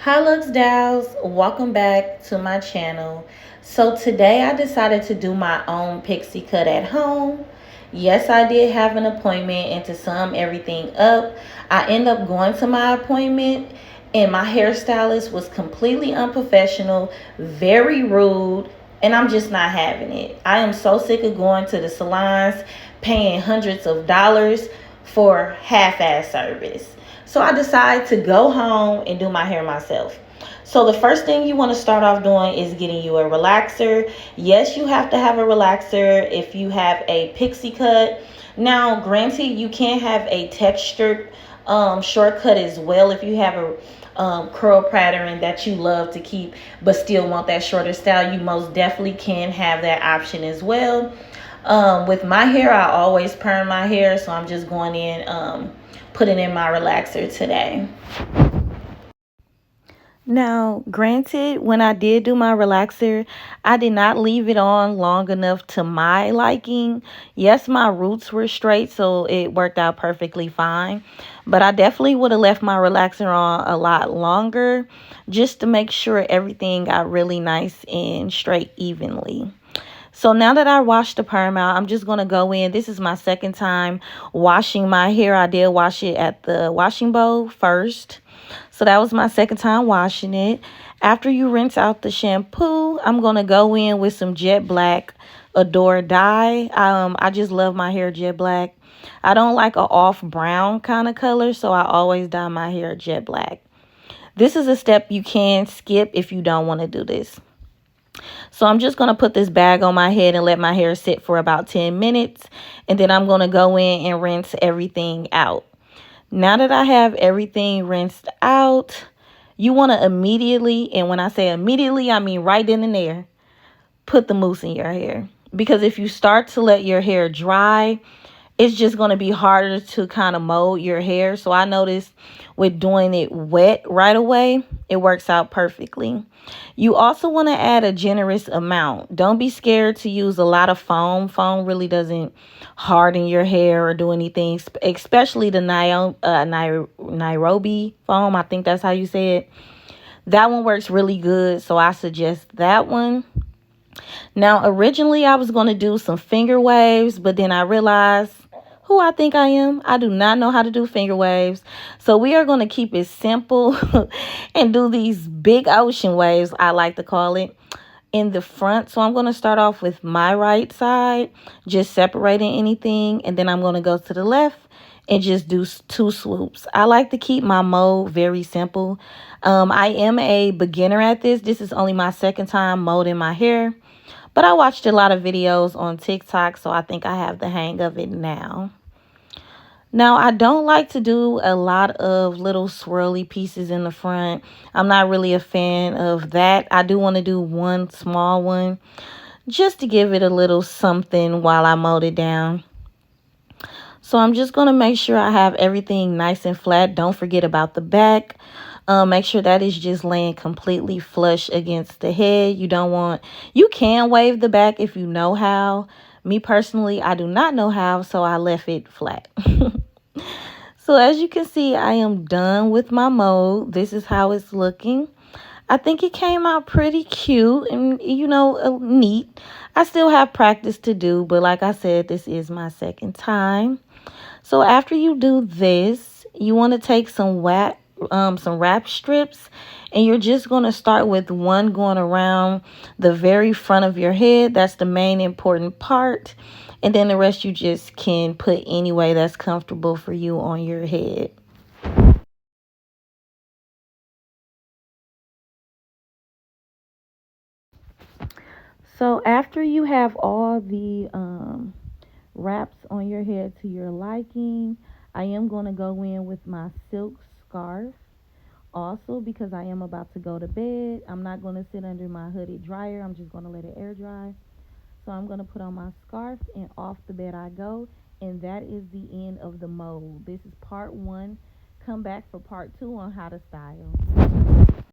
Hi Lux Dolls, welcome back to my channel. So today I decided to do my own pixie cut at home. Yes, I did have an appointment, and to sum everything up, I ended up going to my appointment and my hairstylist was completely unprofessional, very rude, and I'm just not having it. I am so sick of going to the salons, paying hundreds of dollars for half-ass service. So I decided to go home and do my hair myself. So the first thing you want to start off doing is getting you a relaxer. Yes, you have to have a relaxer if you have a pixie cut. Now, granted, you can have a textured shortcut as well if you have a curl pattern that you love to keep but still want that shorter style. You most definitely can have that option as well. With my hair, I always perm my hair, so I'm just going in putting in my relaxer today. Now, granted, when I did do my relaxer, I did not leave it on long enough to my liking. Yes, my roots were straight, so it worked out perfectly fine. But I definitely would have left my relaxer on a lot longer just to make sure everything got really nice and straight evenly. So now that I washed the perm out, I'm just going to go in. This is my second time washing my hair. I did wash it at the washing bowl first. So that was my second time washing it. After you rinse out the shampoo, I'm going to go in with some jet black Adore dye. I just love my hair jet black. I don't like a off brown kind of color, so I always dye my hair jet black. This is a step you can skip if you don't want to do this. So I'm just going to put this bag on my head and let my hair sit for about 10 minutes. And then I'm going to go in and rinse everything out. Now that I have everything rinsed out, you want to immediately, and when I say immediately, I mean right then and there, put the mousse in your hair. Because if you start to let your hair dry, it's just going to be harder to kind of mold your hair. So I noticed with doing it wet right away, it works out perfectly. You also want to add a generous amount. Don't be scared to use a lot of foam. Foam really doesn't harden your hair or do anything, especially the Nairobi foam. I think that's how you say it. That one works really good, so I suggest that one. Now, originally I was going to do some finger waves, but then I realized who I think I am. I do not know how to do finger waves. So we are going to keep it simple and do these big ocean waves, I like to call it, in the front. So I'm going to start off with my right side, just separating anything. And then I'm going to go to the left and just do two swoops. I like to keep my mold very simple. I am a beginner at this. This is only my second time molding my hair. But I watched a lot of videos on TikTok, so I think I have the hang of it now. Now, I don't like to do a lot of little swirly pieces in the front. I'm not really a fan of that. I do want to do one small one just to give it a little something while I mold it down. So I'm just going to make sure I have everything nice and flat. Don't forget about the back. Make sure that is just laying completely flush against the head. You can wave the back if you know how. Me personally, I do not know how, so I left it flat. So as you can see, I am done with my mold. This is how it's looking. I think it came out pretty cute and, neat. I still have practice to do, but like I said, this is my second time. So after you do this, you want to take some wrap strips, and you're just going to start with one going around the very front of your head. That's the main important part. And then the rest you just can put any way that's comfortable for you on your head. So after you have all the wraps on your head to your liking, I am going to go in with my silk scarf. Also, because I am about to go to bed, I'm not going to sit under my hooded dryer. I'm just going to let it air dry. So I'm going to put on my scarf and off the bed I go. And that is the end of the mold. This is part one. Come back for part two on how to style.